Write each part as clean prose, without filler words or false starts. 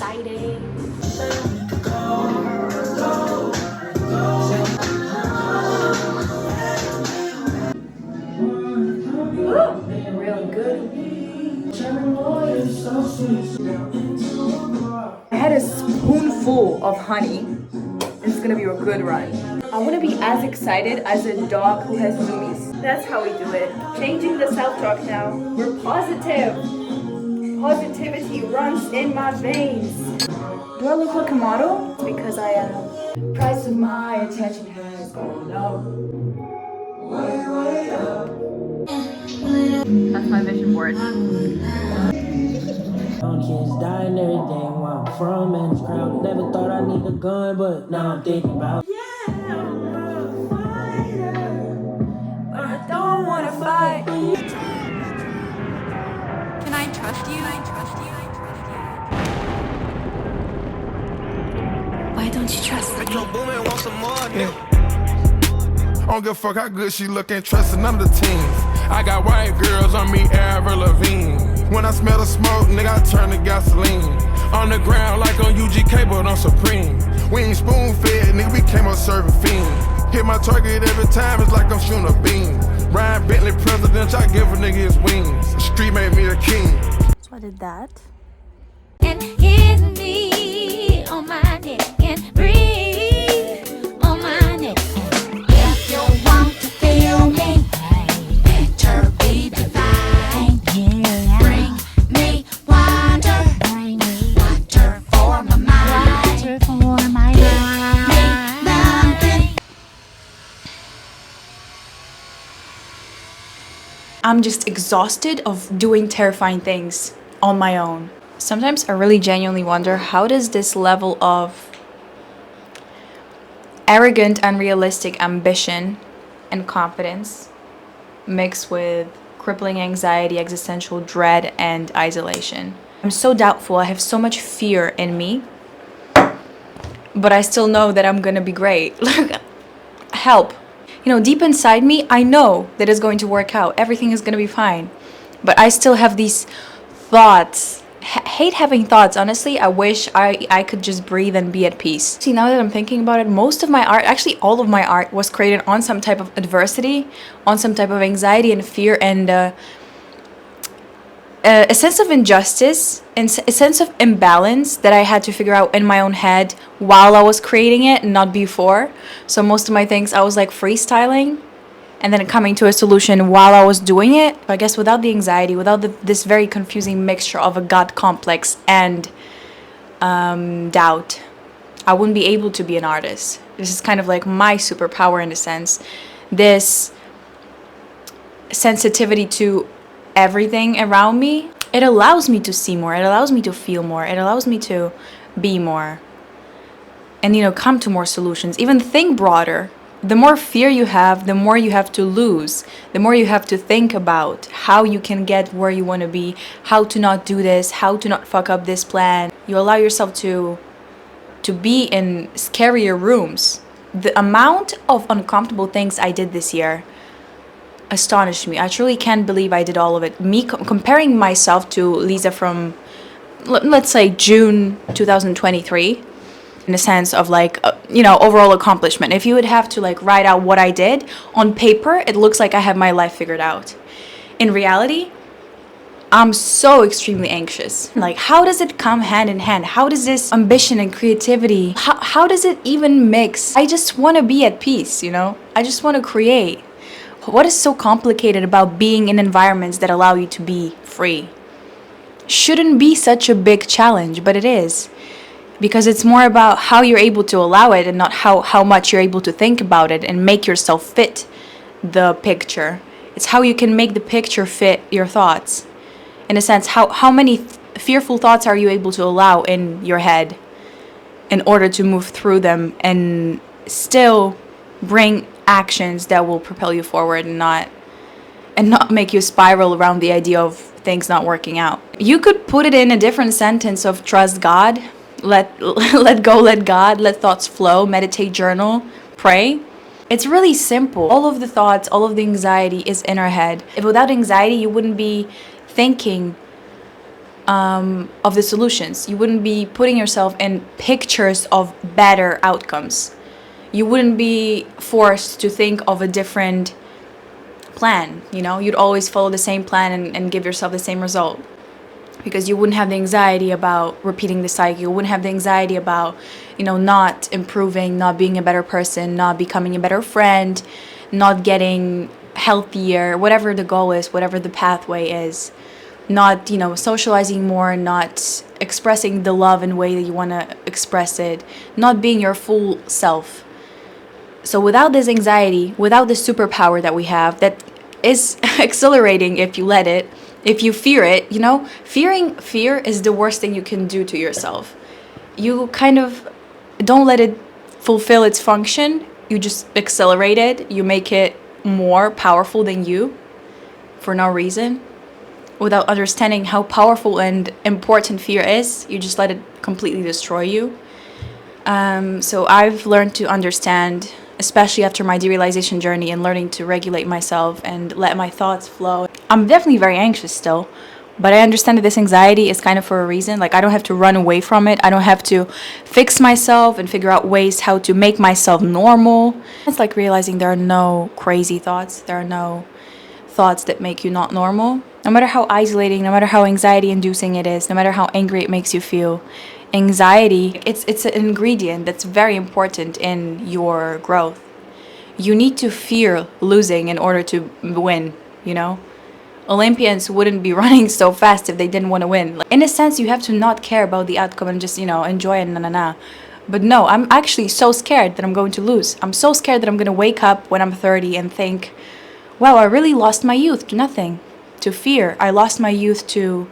exciting. Real good. I had a spoonful of honey. It's gonna be a good run. I want to be as excited as a dog who has zoomies. That's how we do it. Changing the self-talk now. We're positive. Positivity runs in my veins. Do I look like a model? Because I am. Price of my attention has gone up. Way up. That's my vision board. Young kids die and everything where I'm from and it's crowded. Never thought I need a gun, but now I'm thinking about. Yeah, I'm a fighter, but I don't wanna fight. Can I trust you? Why don't you trust me? I don't give a fuck how good she look, ain't trusting none of the teens. I got white girls on me, Avril Lavigne. When I smell the smoke, nigga, I turn to gasoline. On the ground like on UGK, but on Supreme. We ain't spoon fed, nigga, we came up serving fiend. Hit my target every time, it's like I'm shooting a beam. Ryan Bentley presidential, I give a nigga his wings. The street made me a king. So I did that. And hit me on my neck and breathe on my neck. If you want to feel me, better be divine. Bring me water, water for my mind. Give me nothing. I'm just exhausted of doing terrifying things on my own. Sometimes I really genuinely wonder, how does this level of arrogant, unrealistic ambition and confidence mix with crippling anxiety, existential dread, and isolation? I'm so doubtful. I have so much fear in me, but I still know that I'm gonna be great. Help. You know, deep inside me, I know that it's going to work out. Everything is gonna be fine. But I still have these thoughts. Hate having thoughts, honestly. I wish I could just breathe and be at peace. See, now that I'm thinking about it, most of my art, actually all of my art, was created on some type of adversity, on some type of anxiety and fear, and a sense of injustice and a sense of imbalance that I had to figure out in my own head while I was creating it, not before. So most of my things I was like freestyling and then coming to a solution while I was doing it. I guess without the anxiety, without this very confusing mixture of a God complex and doubt, I wouldn't be able to be an artist. This is kind of like my superpower in a sense. This sensitivity to everything around me, it allows me to see more, it allows me to feel more, it allows me to be more. And, you know, come to more solutions, even think broader. The more fear you have, the more you have to lose, the more you have to think about how you can get where you want to be, how to not do this, how to not fuck up this plan. You allow yourself to be in scarier rooms. The amount of uncomfortable things I did this year astonished me. I truly can't believe I did all of it. Me comparing myself to Lisa from, let's say, June 2023. In a sense of like, you know, overall accomplishment. If you would have to like write out what I did on paper, it looks like I have my life figured out. In reality, I'm so extremely anxious. Like, how does it come hand in hand? How does this ambition and creativity, how does it even mix? I just want to be at peace, you know? I just want to create. What is so complicated about being in environments that allow you to be free? Shouldn't be such a big challenge, but it is. Because it's more about how you're able to allow it and not how much you're able to think about it and make yourself fit the picture. It's how you can make the picture fit your thoughts. In a sense, how many fearful thoughts are you able to allow in your head in order to move through them and still bring actions that will propel you forward and not make you spiral around the idea of things not working out. You could put it in a different sentence of trust God. Let go, let God, let thoughts flow, meditate, journal, pray. It's really simple. All of the thoughts, all of the anxiety is in our head. If without anxiety, you wouldn't be thinking of the solutions. You wouldn't be putting yourself in pictures of better outcomes. You wouldn't be forced to think of a different plan, you know? You'd always follow the same plan and give yourself the same result. Because you wouldn't have the anxiety about repeating the cycle. You wouldn't have the anxiety about, you know, not improving, not being a better person, not becoming a better friend, not getting healthier, whatever the goal is, whatever the pathway is. Not, you know, socializing more, not expressing the love in a way that you want to express it, not being your full self. So without this anxiety, without this superpower that we have, that is accelerating if you let it, if you fear it, you know, fear is the worst thing you can do to yourself. You kind of don't let it fulfill its function. You just accelerate it. You make it more powerful than you for no reason. Without understanding how powerful and important fear is, you just let it completely destroy you. So I've learned to understand, especially after my derealization journey and learning to regulate myself and let my thoughts flow. I'm definitely very anxious still, but I understand that this anxiety is kind of for a reason. Like, I don't have to run away from it. I don't have to fix myself and figure out ways how to make myself normal. It's like realizing there are no crazy thoughts. There are no thoughts that make you not normal. No matter how isolating, no matter how anxiety-inducing it is, no matter how angry it makes you feel, anxiety, it's an ingredient that's very important in your growth. You need to fear losing in order to win, you know? Olympians wouldn't be running so fast if they didn't want to win. In a sense, you have to not care about the outcome and just, you know, enjoy it, But no, I'm actually so scared that I'm going to lose. I'm so scared that I'm going to wake up when I'm 30 and think, wow, I really lost my youth to nothing, to fear. I lost my youth to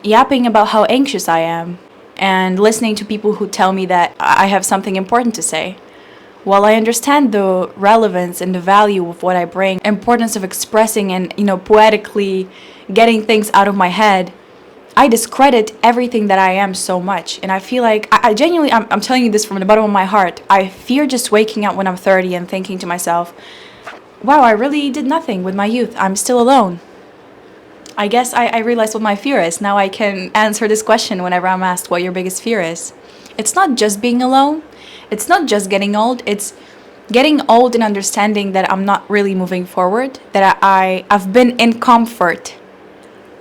yapping about how anxious I am and listening to people who tell me that I have something important to say. While I understand the relevance and the value of what I bring, importance of expressing and, you know, poetically getting things out of my head, I discredit everything that I am so much. And I feel like, I genuinely, I'm telling you this from the bottom of my heart, I fear just waking up when I'm 30 and thinking to myself, wow, I really did nothing with my youth. I'm still alone. I guess I realized what my fear is. Now I can answer this question whenever I'm asked what your biggest fear is. It's not just being alone. It's not just getting old. It's getting old and understanding that I'm not really moving forward, that I've been in comfort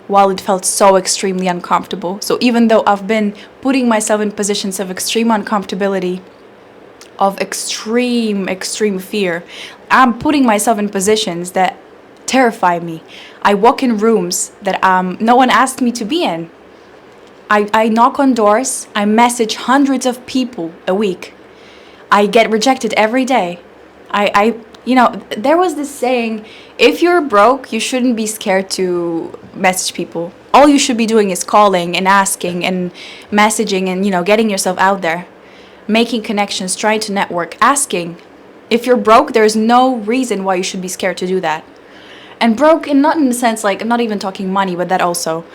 while it felt so extremely uncomfortable. So even though I've been putting myself in positions of extreme uncomfortability, of extreme fear, I'm putting myself in positions that terrify me. I walk in rooms that no one asked me to be in. I knock on doors. I message hundreds of people a week. I get rejected every day. You know, there was this saying, if you're broke, you shouldn't be scared to message people. All you should be doing is calling and asking and messaging and, you know, getting yourself out there, making connections, trying to network, asking. If you're broke, there's no reason why you should be scared to do that. And broke, and not in the sense like, I'm not even talking money, but that also.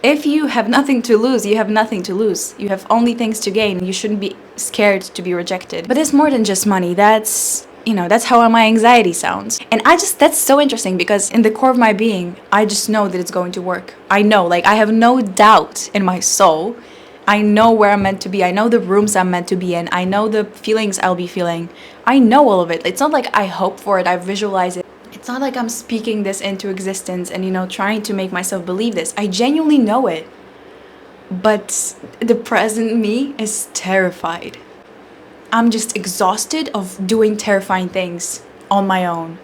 If you have nothing to lose, you have nothing to lose. You have only things to gain. You shouldn't be scared to be rejected. But it's more than just money. That's, you know, that's how my anxiety sounds. And that's so interesting because in the core of my being, I just know that it's going to work. I know, like, I have no doubt in my soul. I know where I'm meant to be. I know the rooms I'm meant to be in. I know the feelings I'll be feeling. I know all of it. It's not like I hope for it. I visualize it. It's not like I'm speaking this into existence and, you know, trying to make myself believe this. I genuinely know it. But the present me is terrified. I'm just exhausted of doing terrifying things on my own.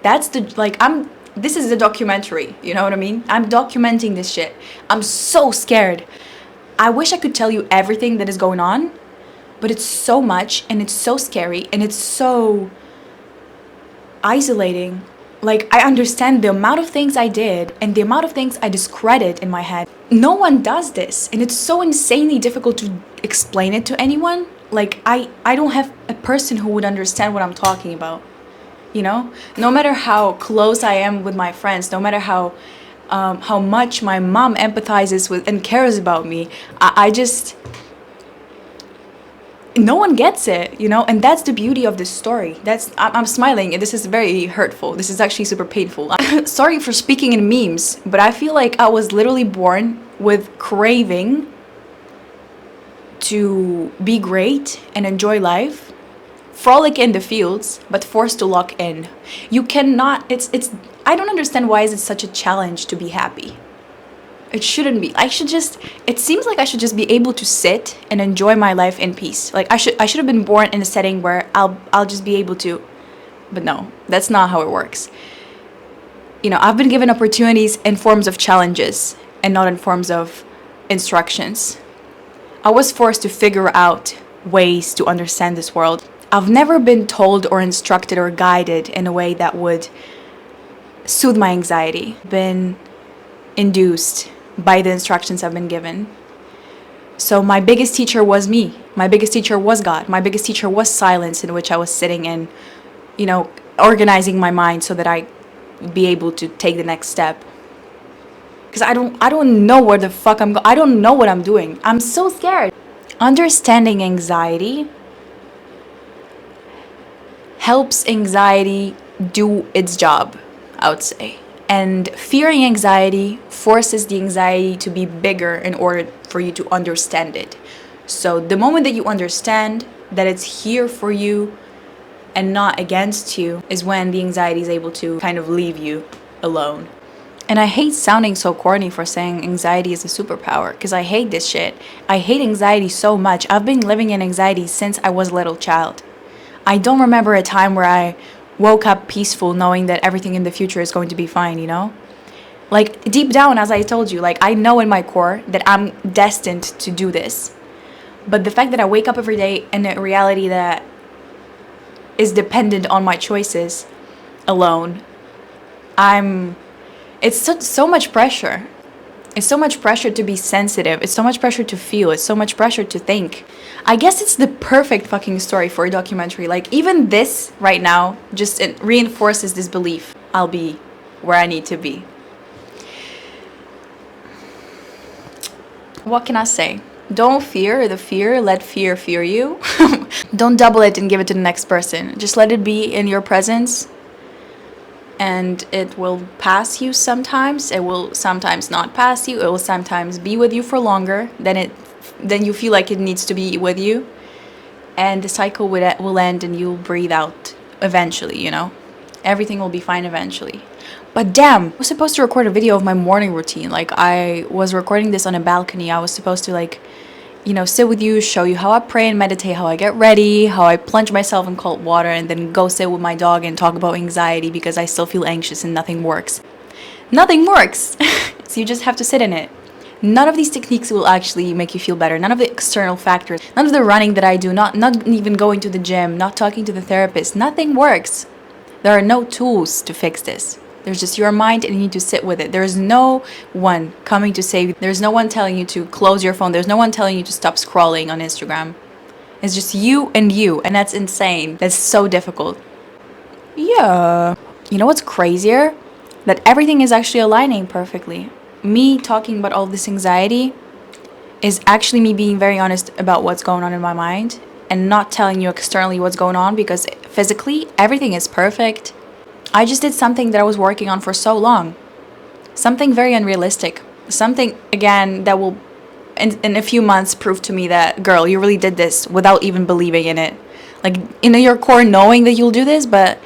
That's the, like, this is a documentary, you know what I mean? I'm documenting this shit. I'm so scared. I wish I could tell you everything that is going on, but it's so much and it's so scary and it's so isolating. Like, I understand the amount of things I did and the amount of things I discredit in my head. No one does this, and it's so insanely difficult to explain it to anyone. Like, I don't have a person who would understand what I'm talking about, you know? No matter how close I am with my friends, no matter how much my mom empathizes with and cares about me, I just... no one gets it, you know? And that's the beauty of this story. I'm smiling, and this is very hurtful. This is actually super painful. Sorry for speaking in memes, but I feel like I was literally born with craving to be great and enjoy life, frolic in the fields, but forced to lock in. You cannot, it's, I don't understand why is it such a challenge to be happy. It shouldn't be. It seems like I should just be able to sit and enjoy my life in peace. Like I should have been born in a setting where I'll just be able to, but no, that's not how it works. You know, I've been given opportunities in forms of challenges and not in forms of instructions. I was forced to figure out ways to understand this world. I've never been told or instructed or guided in a way that would soothe my anxiety. Been induced by the instructions I've been given. So my biggest teacher was me. My biggest teacher was God. My biggest teacher was silence, in which I was sitting and, you know, organizing my mind so that I be able to take the next step. Because I don't know where the fuck I'm going. I don't know what I'm doing. I'm so scared. Understanding anxiety helps anxiety do its job, I would say. And fearing anxiety forces the anxiety to be bigger in order for you to understand it. So the moment that you understand that it's here for you and not against you is when the anxiety is able to kind of leave you alone. And I hate sounding so corny for saying anxiety is a superpower, because I hate this shit. I hate anxiety so much. I've been living in anxiety since I was a little child. I don't remember a time where I woke up peaceful knowing that everything in the future is going to be fine, you know? Like, deep down, as I told you, like, I know in my core that I'm destined to do this. But the fact that I wake up every day in a reality that is dependent on my choices alone, it's so much pressure. It's so much pressure to be sensitive. It's so much pressure to feel. It's so much pressure to think. I guess it's the perfect fucking story for a documentary. Like, even this right now just it reinforces this belief. I'll be where I need to be. What can I say? Don't fear the fear. Let fear fear you. Don't double it and give it to the next person. Just let it be in your presence. And it will pass you sometimes. It will sometimes not pass you. It will sometimes be with you for longer than you feel like it needs to be with you. And the cycle will end and you'll breathe out eventually, you know? Everything will be fine eventually. But damn, I was supposed to record a video of my morning routine. Like, I was recording this on a balcony. I was supposed to, like, you know, sit with you, show you how I pray and meditate, how I get ready, how I plunge myself in cold water, and then go sit with my dog and talk about anxiety because I still feel anxious and nothing works. Nothing works! So you just have to sit in it. None of these techniques will actually make you feel better. None of the external factors, none of the running that I do, not even going to the gym, not talking to the therapist, nothing works. There are no tools to fix this. There's just your mind and you need to sit with it. There's no one coming to save you. There's no one telling you to close your phone. There's no one telling you to stop scrolling on Instagram. It's just you, and that's insane. That's so difficult. Yeah. You know what's crazier? That everything is actually aligning perfectly. Me talking about all this anxiety is actually me being very honest about what's going on in my mind and not telling you externally what's going on, because physically everything is perfect. I just did something that I was working on for so long. Something very unrealistic. Something, again, that will, in a few months, prove to me that, girl, you really did this without even believing in it. Like, in your core, knowing that you'll do this, but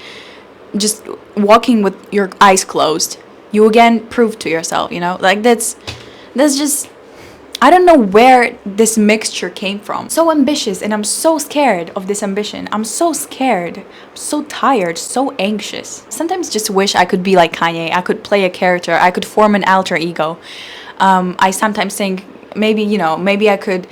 just walking with your eyes closed. You again prove to yourself, you know? Like, that's just, I don't know where this mixture came from. So ambitious, and I'm so scared of this ambition. I'm so scared. I'm so tired, so anxious. Sometimes just wish I could be like Kanye. I could play a character. I could form an alter ego. I sometimes think maybe I could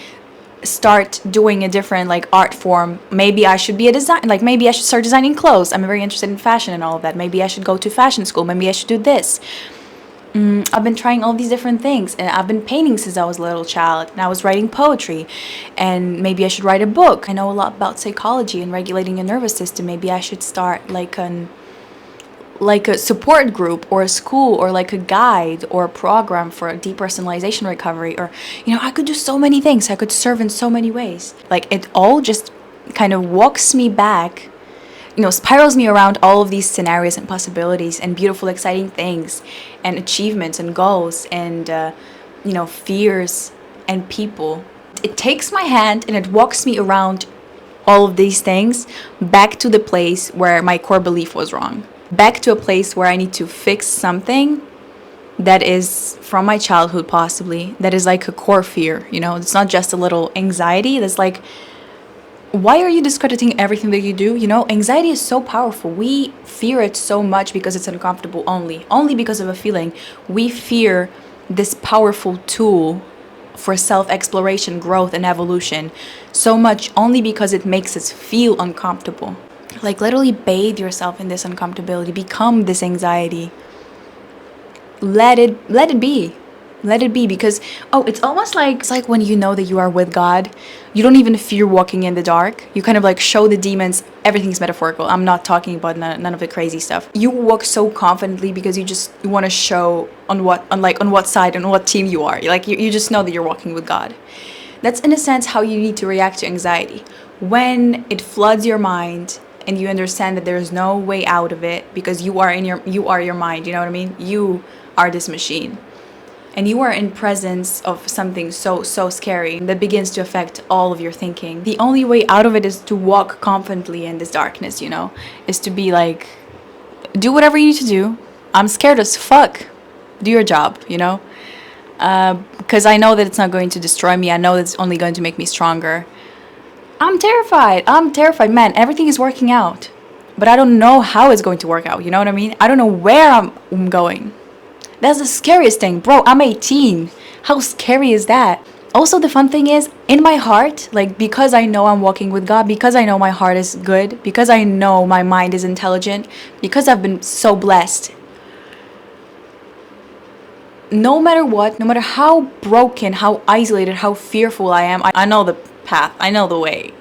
start doing a different like art form. Maybe I should be maybe I should start designing clothes. I'm very interested in fashion and all of that. Maybe I should go to fashion school. Maybe I should do this. I've been trying all these different things, and I've been painting since I was a little child, and I was writing poetry, and maybe I should write a book. I know a lot about psychology and regulating your nervous system. Maybe I should start like a support group or a school or like a guide or a program for depersonalization recovery, or I could do so many things. I could serve in so many ways. Like, it all just kind of walks me back, spirals me around all of these scenarios and possibilities and beautiful, exciting things and achievements and goals and fears and people. It takes my hand and it walks me around all of these things back to the place where my core belief was wrong. Back to a place where I need to fix something that is from my childhood, possibly, that is like a core fear. It's not just a little anxiety. That's like, why are you discrediting everything that you do? Anxiety is so powerful. We fear it so much because it's uncomfortable only because of a feeling. We fear this powerful tool for self-exploration, growth, and evolution so much only because it makes us feel uncomfortable. Like, literally bathe yourself in this uncomfortability, become this anxiety. Let it be. Let it be, because it's almost like, it's like when you know that you are with God, you don't even fear walking in the dark. You kind of like show the demons everything's metaphorical. I'm not talking about none of the crazy stuff. You walk so confidently because you want to show on what side and what team you are. Like, you just know that you're walking with God. That's in a sense how you need to react to anxiety. When it floods your mind and you understand that there's no way out of it because you are your mind, you know what I mean? You are this machine. And you are in presence of something so scary that begins to affect all of your thinking. The only way out of it is to walk confidently in this darkness, is to be like, do whatever you need to do. I'm scared as fuck. Do your job, because I know that it's not going to destroy me. I know that it's only going to make me stronger. I'm terrified, man. Everything is working out, but I don't know how it's going to work out. You know what I mean? I don't know where I'm going. That's the scariest thing, bro. I'm 18. How scary is that? Also, the fun thing is, in my heart, like, because I know I'm walking with God, because I know my heart is good, because I know my mind is intelligent, because I've been so blessed, no matter what, no matter how broken, how isolated, how fearful I am, I know the path, I know the way,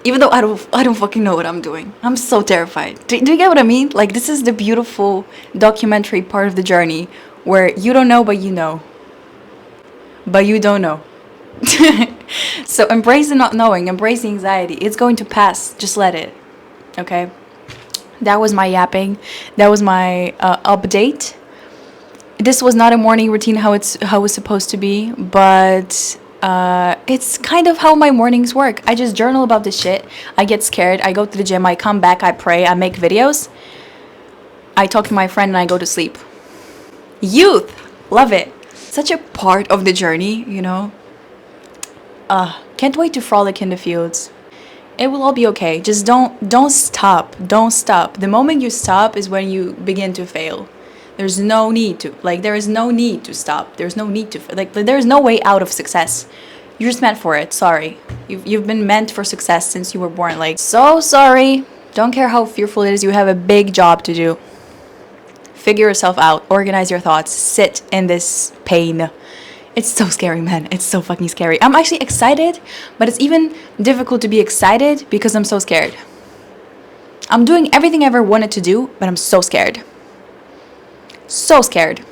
even though I don't fucking know what I'm doing. I'm so terrified. Do you get what I mean? Like, this is the beautiful documentary part of the journey where you don't know, but you know. But you don't know. So embrace the not knowing, embrace the anxiety. It's going to pass. Just let it. Okay? That was my yapping. That was my update. This was not a morning routine how it's supposed to be, but it's kind of how my mornings work. I just journal about this shit. I get scared. I go to the gym. I come back. I pray. I make videos. I talk to my friend and I go to sleep. Youth. Love it. Such a part of the journey, Can't wait to frolic in the fields. It will all be okay. Just don't stop. Don't stop. The moment you stop is when you begin to fail. There's no need to. Like, there is no need to stop. There's no need to. Like, there's no way out of success. You're just meant for it. Sorry. You've been meant for success since you were born. Like, so sorry. Don't care how fearful it is. You have a big job to do. Figure yourself out. Organize your thoughts. Sit in this pain. It's so scary, man. It's so fucking scary. I'm actually excited, but it's even difficult to be excited because I'm so scared. I'm doing everything I ever wanted to do, but I'm so scared. So scared.